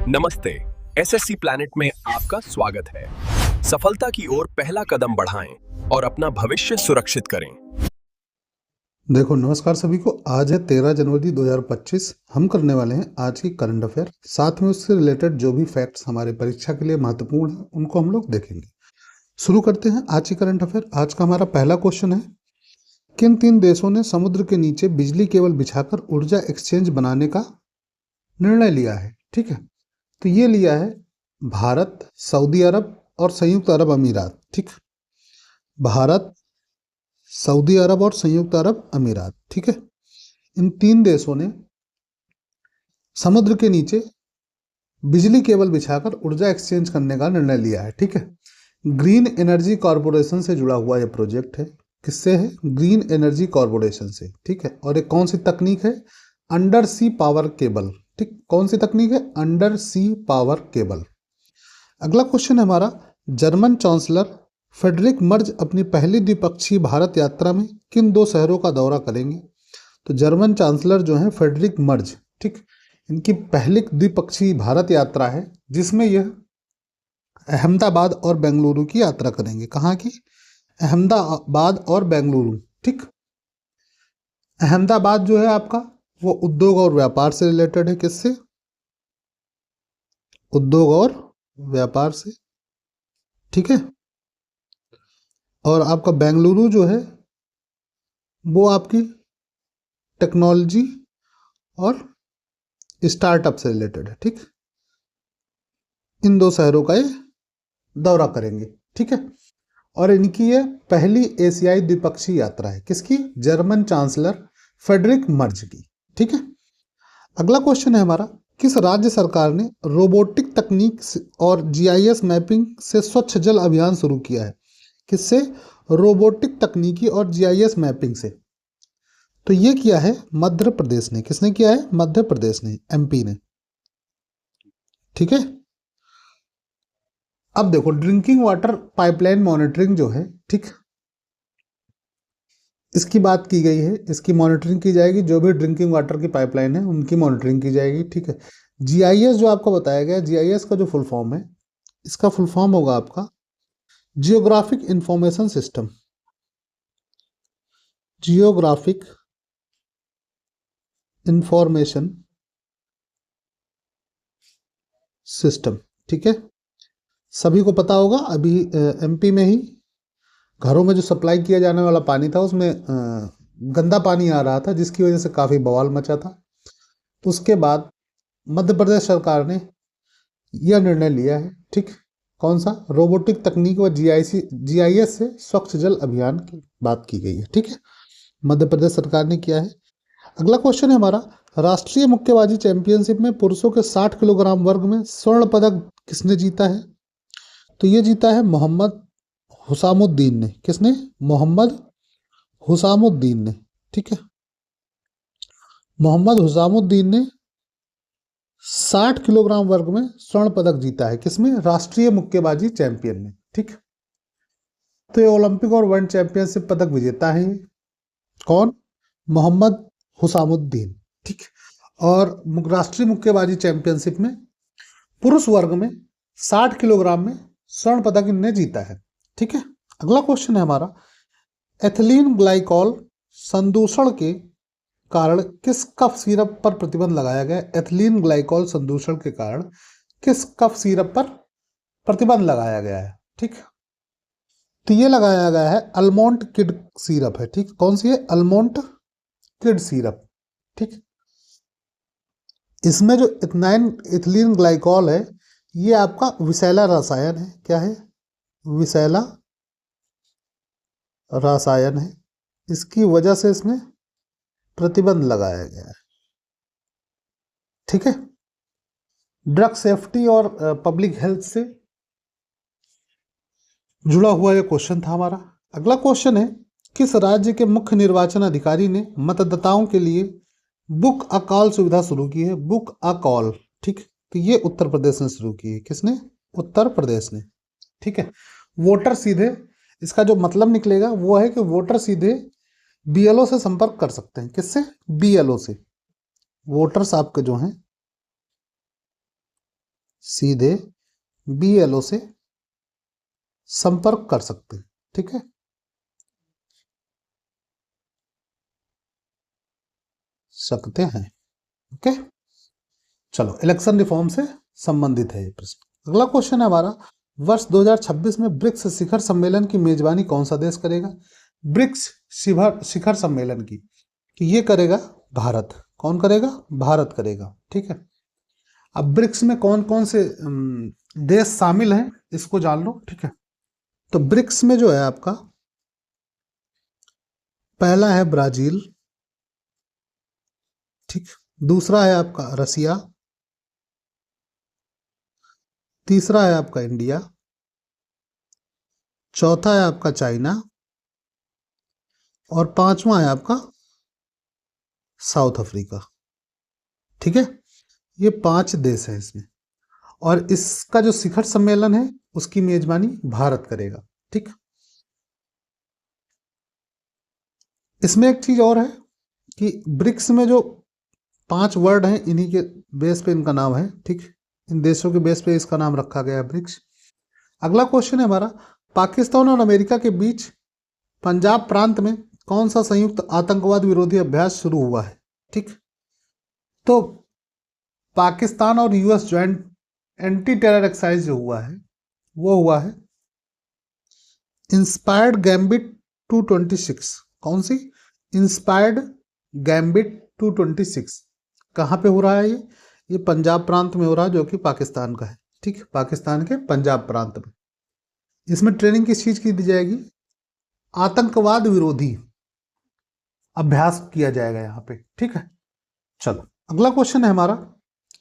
नमस्ते। SSC planet में आपका स्वागत है। सफलता की ओर पहला कदम बढ़ाएं और अपना भविष्य सुरक्षित करें। देखो, नमस्कार सभी को। आज है 13 जनवरी 2025। हम करने वाले हैं आज की करंट अफेयर, साथ में उससे रिलेटेड जो भी फैक्ट्स हमारे परीक्षा के लिए महत्वपूर्ण हैं उनको हम लोग देखेंगे। शुरू करते हैं आज की करंट अफेयर। आज का हमारा पहला क्वेश्चन है, किन 3 देशों ने समुद्र के नीचे बिजली केबल बिछाकर ऊर्जा एक्सचेंज बनाने का निर्णय लिया है? ठीक है, तो ये लिया है भारत, सऊदी अरब और संयुक्त अरब अमीरात। ठीक, भारत, सऊदी अरब और संयुक्त अरब अमीरात। ठीक है, इन 3 देशों ने समुद्र के नीचे बिजली केबल बिछाकर ऊर्जा एक्सचेंज करने का निर्णय लिया है। ठीक है, ग्रीन एनर्जी कॉरपोरेशन से जुड़ा हुआ यह प्रोजेक्ट है। किससे है? ग्रीन एनर्जी कॉरपोरेशन से। ठीक है, और एक कौन सी तकनीक है? अंडर सी पावर केबल। ठीक, कौन सी तकनीक है? अंडर सी पावर केबल। अगला क्वेश्चन है हमारा, जर्मन चांसलर फेडरिक मर्ज अपनी पहली द्विपक्षीय भारत यात्रा में किन 2 शहरों का दौरा करेंगे? तो जर्मन चांसलर जो है फेडरिक मर्ज, ठीक, इनकी पहली द्विपक्षीय भारत यात्रा है जिसमें यह अहमदाबाद और बेंगलुरु की यात्रा करेंगे। कहाँ की? अहमदाबाद और बेंगलुरु। ठीक, अहमदाबाद जो है आपका वो उद्योग और व्यापार से रिलेटेड है। किससे? उद्योग और व्यापार से। ठीक है, और आपका बेंगलुरु जो है वो आपकी टेक्नोलॉजी और स्टार्टअप से रिलेटेड है। ठीक, इन 2 शहरों का ये दौरा करेंगे। ठीक है, और इनकी ये पहली एशियाई द्विपक्षीय यात्रा है। किसकी? जर्मन चांसलर फेडरिक मर्ज की। ठीक है, अगला क्वेश्चन है हमारा, किस राज्य सरकार ने रोबोटिक तकनीक और जीआईएस मैपिंग से स्वच्छ जल अभियान शुरू किया है? किससे? रोबोटिक तकनीकी और जीआईएस मैपिंग से। तो ये किया है मध्य प्रदेश ने। किसने किया है? मध्य प्रदेश ने, एमपी ने। ठीक है, अब देखो, ड्रिंकिंग वाटर पाइपलाइन मॉनिटरिंग जो है, ठीक, इसकी बात की गई है। इसकी मॉनिटरिंग की जाएगी, जो भी ड्रिंकिंग वाटर की पाइपलाइन है उनकी मॉनिटरिंग की जाएगी। ठीक है, जीआईएस जो आपको बताया गया, जीआईएस का जो फुल फॉर्म है, इसका फुल फॉर्म होगा आपका geographic information system. Geographic information system. ठीक है, सभी को पता होगा, अभी एमपी में ही घरों में जो सप्लाई किया जाने वाला पानी था उसमें गंदा पानी आ रहा था, जिसकी वजह से काफ़ी बवाल मचा था। तो उसके बाद मध्य प्रदेश सरकार ने यह निर्णय लिया है। ठीक, कौन सा? रोबोटिक तकनीक व जीआईएस से स्वच्छ जल अभियान की बात की गई है। ठीक है, मध्य प्रदेश सरकार ने किया है। अगला क्वेश्चन है हमारा, राष्ट्रीय मुक्केबाजी चैंपियनशिप में पुरुषों के 60 किलोग्राम वर्ग में स्वर्ण पदक किसने जीता है? तो ये जीता है मोहम्मद हुसामुद्दीन ने। किसने? मोहम्मद हुसामुद्दीन ने। ठीक है, मोहम्मद हुसामुद्दीन ने 60 किलोग्राम वर्ग में स्वर्ण पदक जीता है। किसमें? राष्ट्रीय मुक्केबाजी चैंपियन में। ठीक, तो ये ओलंपिक और वर्ल्ड चैंपियनशिप पदक विजेता है। कौन? मोहम्मद हुसामुद्दीन। ठीक, और राष्ट्रीय मुक्केबाजी चैंपियनशिप में पुरुष वर्ग में 60 किलोग्राम में स्वर्ण पदक इनने जीता है। ठीक है, अगला क्वेश्चन है हमारा, एथिलीन ग्लाइकॉल संदूषण के कारण किस कफ सिरप पर प्रतिबंध लगाया गया? एथिलीन ग्लाइकॉल संदूषण के कारण किस कफ सिरप पर प्रतिबंध लगाया गया है? ठीक, तो ये लगाया गया है अल्मोंट किड सिरप है। ठीक, कौन सी है? अल्मोंट किड सिरप। ठीक, इसमें जो इथिलीन ग्लाइकॉल है ये आपका विषैला रसायन है। क्या है? विषैला रसायन है, इसकी वजह से इसमें प्रतिबंध लगाया गया है। ठीक है, ड्रग सेफ्टी और पब्लिक हेल्थ से जुड़ा हुआ यह क्वेश्चन था हमारा। अगला क्वेश्चन है, किस राज्य के मुख्य निर्वाचन अधिकारी ने मतदाताओं के लिए बुक अ कॉल सुविधा शुरू की है? Book a call. ठीक, तो ये उत्तर प्रदेश ने शुरू की है। किसने? उत्तर प्रदेश ने। ठीक है, वोटर सीधे, इसका जो मतलब निकलेगा वो है कि वोटर सीधे बीएलओ से संपर्क कर सकते हैं। किससे? बीएलओ से। वोटर्स आपके जो हैं सीधे BLO से संपर्क कर सकते हैं। ठीक है, सकते हैं। ओके, चलो, इलेक्शन रिफॉर्म से संबंधित है ये प्रश्न। अगला क्वेश्चन है हमारा, वर्ष 2026 में ब्रिक्स शिखर सम्मेलन की मेजबानी कौन सा देश करेगा? ब्रिक्स शिखर सम्मेलन की तो ये करेगा भारत। कौन करेगा? भारत करेगा। ठीक है, अब ब्रिक्स में कौन कौन से देश शामिल हैं इसको जान लो। ठीक है, तो ब्रिक्स में जो है आपका पहला है ब्राजील, ठीक, दूसरा है आपका रसिया, तीसरा है आपका इंडिया, चौथा है आपका चाइना और पांचवा है आपका साउथ अफ्रीका। ठीक है, ये 5 देश हैं इसमें, और इसका जो शिखर सम्मेलन है उसकी मेजबानी भारत करेगा। ठीक, इसमें एक चीज और है कि ब्रिक्स में जो 5 वर्ड हैं इन्हीं के बेस पे इनका नाम है। ठीक, इन देशों के बेस पे इसका नाम रखा गया है ब्रिक्स। अगला क्वेश्चन है हमारा, पाकिस्तान और अमेरिका के बीच पंजाब प्रांत में कौन सा संयुक्त आतंकवाद विरोधी अभ्यास शुरू हुआ है? ठीक, तो पाकिस्तान और US joint anti terror exercise जो हुआ है वो हुआ है इंस्पायर्ड गैम्बिट 226। कौन सी? Inspired gambit 226। कहाँ पे हो रहा है ये पंजाब प्रांत में हो रहा है, जो कि पाकिस्तान का है। ठीक, पाकिस्तान के पंजाब प्रांत में। इसमें ट्रेनिंग किस चीज की दी जाएगी? आतंकवाद विरोधी अभ्यास किया जाएगा यहाँ पे। ठीक है, चलो, अगला क्वेश्चन है हमारा,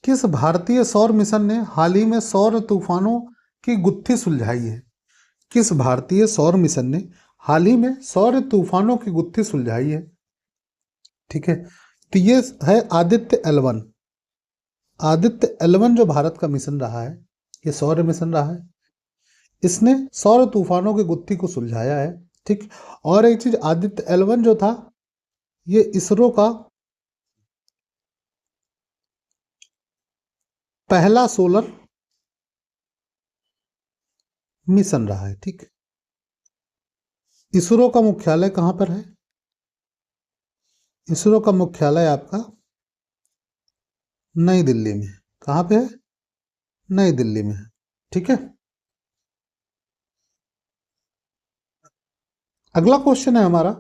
किस भारतीय सौर मिशन ने हाल ही में सौर तूफानों की गुत्थी सुलझाई है? किस भारतीय सौर मिशन ने हाल ही में सौर तूफानों की गुत्थी सुलझाई है? ठीक है, तो ये है आदित्य L1। आदित्य L1 जो भारत का मिशन रहा है, ये सौर मिशन रहा है, इसने सौर तूफानों की गुत्थी को सुलझाया है। ठीक, और एक चीज, आदित्य L1 जो था ये इसरो का पहला सोलर मिशन रहा है। ठीक, इसरो का मुख्यालय कहां पर है? इसरो का मुख्यालय आपका नई दिल्ली में। कहां पे है? नई दिल्ली में है। ठीक है, अगला क्वेश्चन है हमारा,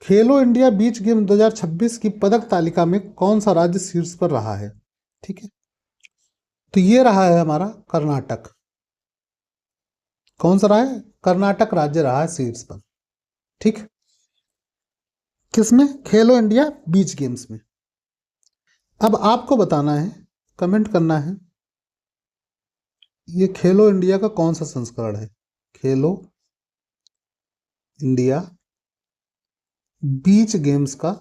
खेलो इंडिया बीच गेम 2026 की पदक तालिका में कौन सा राज्य शीर्ष पर रहा है? ठीक है, तो ये रहा है हमारा कर्नाटक। कौन सा रहा है? कर्नाटक राज्य रहा है शीर्ष पर। ठीक, किसमें? खेलो इंडिया बीच गेम्स में। अब आपको बताना है, कमेंट करना है, ये खेलो इंडिया का कौन सा संस्करण है? खेलो इंडिया बीच गेम्स का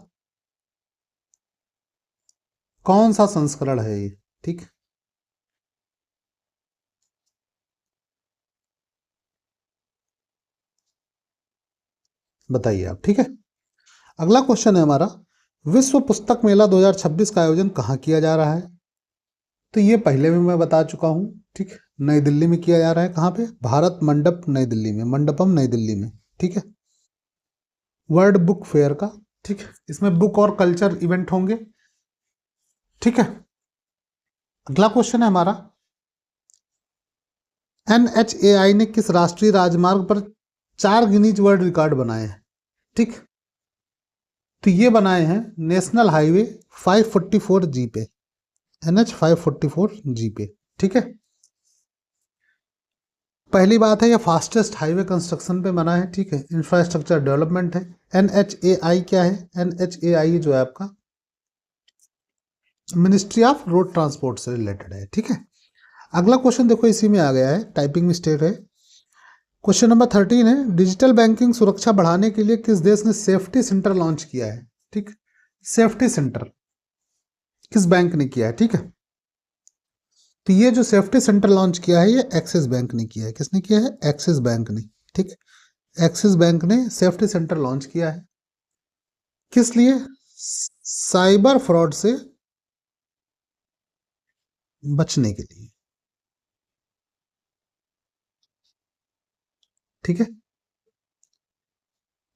कौन सा संस्करण है ये? ठीक, बताइए आप। ठीक है, अगला क्वेश्चन है हमारा, विश्व पुस्तक मेला 2026 का आयोजन कहाँ किया जा रहा है? तो ये पहले भी मैं बता चुका हूं। ठीक, नई दिल्ली में किया जा रहा है। कहाँ पे? भारत मंडप नई दिल्ली में, मंडपम नई दिल्ली में। ठीक है, वर्ल्ड बुक फेयर का। ठीक है, इसमें बुक और कल्चर इवेंट होंगे। ठीक है, अगला क्वेश्चन है हमारा, NHAI ने किस राष्ट्रीय राजमार्ग पर 4 गिनीज वर्ल्ड रिकॉर्ड बनाए हैं? ठीक, तो ये बनाए हैं नेशनल हाईवे 544G पे, NH 544G पे। ठीक है, पहली बात है ये फास्टेस्ट हाईवे कंस्ट्रक्शन पे बना है। ठीक है, इंफ्रास्ट्रक्चर डेवलपमेंट है। NHAI क्या है? NHAI जो है आपका मिनिस्ट्री ऑफ रोड ट्रांसपोर्ट से रिलेटेड है। ठीक है, अगला क्वेश्चन देखो इसी में आ गया है, टाइपिंग मिस्टेक है। क्वेश्चन नंबर 13 है, डिजिटल बैंकिंग सुरक्षा बढ़ाने के लिए किस देश ने सेफ्टी सेंटर लॉन्च किया है? ठीक, सेफ्टी सेंटर किस बैंक ने किया है? ठीक है, तो ये जो सेफ्टी सेंटर लॉन्च किया है ये एक्सिस बैंक ने किया है। किसने किया है? एक्सिस बैंक ने। ठीक है, एक्सिस बैंक ने सेफ्टी सेंटर लॉन्च किया है। किस लिए? साइबर फ्रॉड से बचने के लिए। ठीक है।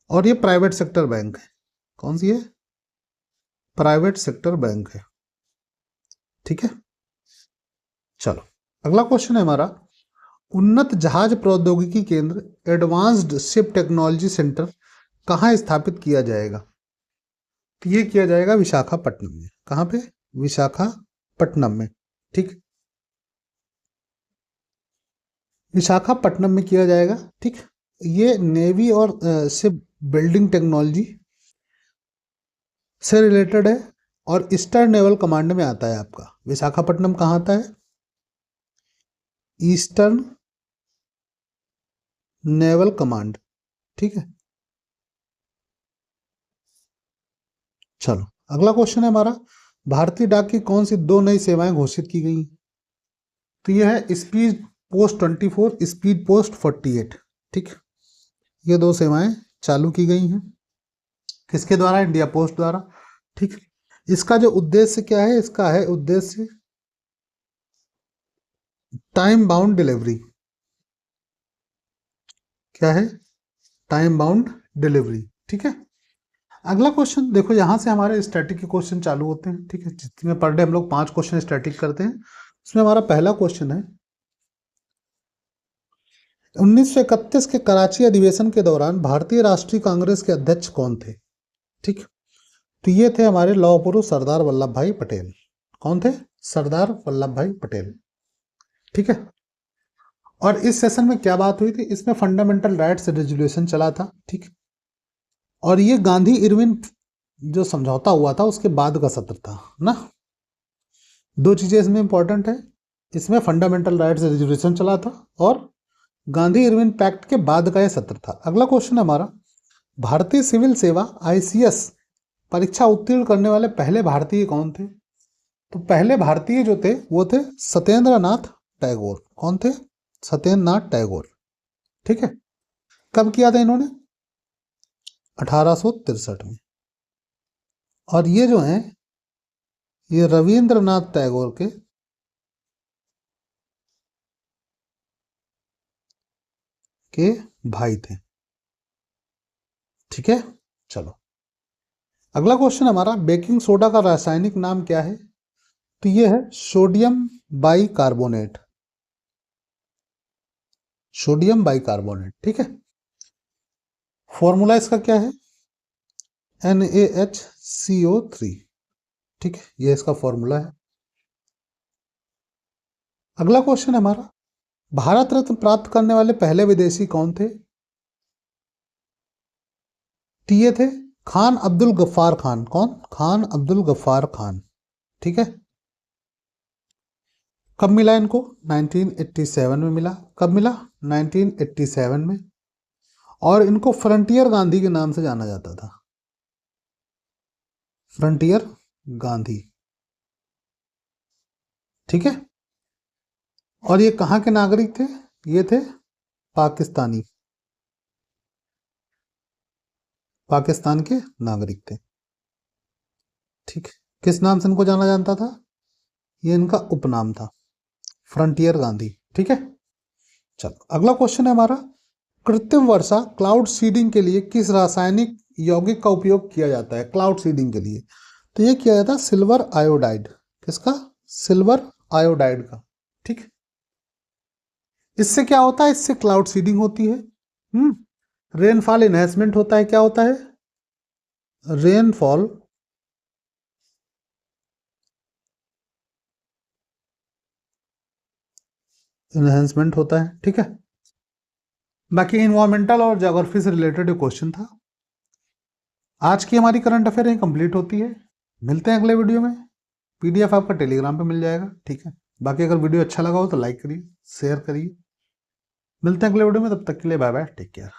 और ये प्राइवेट सेक्टर बैंक है। कौन सी है? प्राइवेट सेक्टर बैंक है, ठीक है। चलो अगला क्वेश्चन है हमारा, उन्नत जहाज प्रौद्योगिकी केंद्र एडवांस्ड शिप टेक्नोलॉजी सेंटर कहाँ स्थापित किया जाएगा? तो ये किया जाएगा विशाखापट्टनम में। कहाँ पे? विशाखापट्टनम में, ठीक। विशाखापट्टनम में किया जाएगा, ठीक। ये नेवी और शिप बिल्डिंग टेक्नोलॉजी से रिलेटेड है और ईस्टर्न नेवल कमांड में आता है आपका। विशाखापट्टनम कहाँ आता है? ईस्टर्न नेवल कमांड, ठीक है। चलो अगला क्वेश्चन है हमारा, भारतीय डाक की कौन सी 2 नई सेवाएं घोषित की गई? तो यह है स्पीड पोस्ट 24, स्पीड पोस्ट 48, ठीक। ये 2 सेवाएं चालू की गई हैं, किसके द्वारा? इंडिया पोस्ट द्वारा, ठीक। इसका जो उद्देश्य क्या है? इसका है उद्देश्य टाइम बाउंड डिलीवरी। क्या है? टाइम बाउंड डिलीवरी, ठीक है। अगला क्वेश्चन देखो, यहां से हमारे स्टैटिक के क्वेश्चन चालू होते हैं, ठीक है। जिसमें पर डे हम लोग 5 क्वेश्चन स्टैटिक करते हैं। उसमें हमारा पहला क्वेश्चन है, 1931 के कराची अधिवेशन के दौरान भारतीय राष्ट्रीय कांग्रेस के अध्यक्ष कौन थे? ठीक, तो ये थे हमारे लौह पुरुष सरदार वल्लभ भाई पटेल। कौन थे? सरदार वल्लभ भाई पटेल, ठीक है। और इस सेशन में क्या बात हुई थी? इसमें फंडामेंटल राइट्स रेजोल्यूशन चला था, ठीक। और ये गांधी इरविन जो समझौता हुआ था उसके बाद का सत्र था ना। 2 चीजें इसमें इंपॉर्टेंट है, इसमें फंडामेंटल राइट्स रेजोल्यूशन चला था और गांधी इरविन पैक्ट के बाद का यह सत्र था। अगला क्वेश्चन है हमारा, भारतीय सिविल सेवा ICS परीक्षा उत्तीर्ण करने वाले पहले भारतीय कौन थे? तो पहले भारतीय जो थे वो थे सत्येंद्र नाथ टैगोर। कौन थे? सत्येंद्र नाथ टैगोर, ठीक है। कब किया था इन्होंने? 1863 में। और ये जो हैं ये रविंद्रनाथ टैगोर के भाई थे, ठीक है। चलो अगला क्वेश्चन हमारा, बेकिंग सोडा का रासायनिक नाम क्या है? तो ये है सोडियम बाइकार्बोनेट। सोडियम बाइकार्बोनेट, ठीक है। फॉर्मूला इसका क्या है? NaHCO3, ठीक है, ये इसका फॉर्मूला है। अगला क्वेश्चन है हमारा, भारत रत्न प्राप्त करने वाले पहले विदेशी कौन थे? तो ये थे खान अब्दुल गफ्फार खान। कौन? खान अब्दुल गफ्फार खान, ठीक है। कब मिला इनको? 1987 में मिला। कब मिला? 1987 में। और इनको फ्रंटियर गांधी के नाम से जाना जाता था, फ्रंटियर गांधी, ठीक है। और ये कहां के नागरिक थे? ये थे पाकिस्तानी, पाकिस्तान के नागरिक थे, ठीक। किस नाम से इनको जाना जाता था? ये इनका उपनाम था, फ्रंटियर गांधी, ठीक है। चलो अगला क्वेश्चन है हमारा, कृत्रिम वर्षा क्लाउड सीडिंग के लिए किस रासायनिक यौगिक का उपयोग किया जाता है? क्लाउड सीडिंग के लिए तो ये किया जाता है सिल्वर आयोडाइड। किसका? सिल्वर आयोडाइड का, ठीक। इससे क्या होता है? इससे क्लाउड सीडिंग होती है, रेनफॉल इनहेंसमेंट होता है। क्या होता है? रेनफॉल इनहेंसमेंट होता है, ठीक है। बाकी इन्वायरमेंटल और ज्योग्राफी से रिलेटेड क्वेश्चन था। आज की हमारी करंट अफेयर यहीं कंप्लीट होती है। मिलते हैं अगले वीडियो में। PDF आपका टेलीग्राम पे मिल जाएगा, ठीक है। बाकी अगर वीडियो अच्छा लगा हो तो लाइक करिए, शेयर करिए। मिलते हैं अगले वीडियो में, तब तक के लिए बाय बाय, टेक केयर।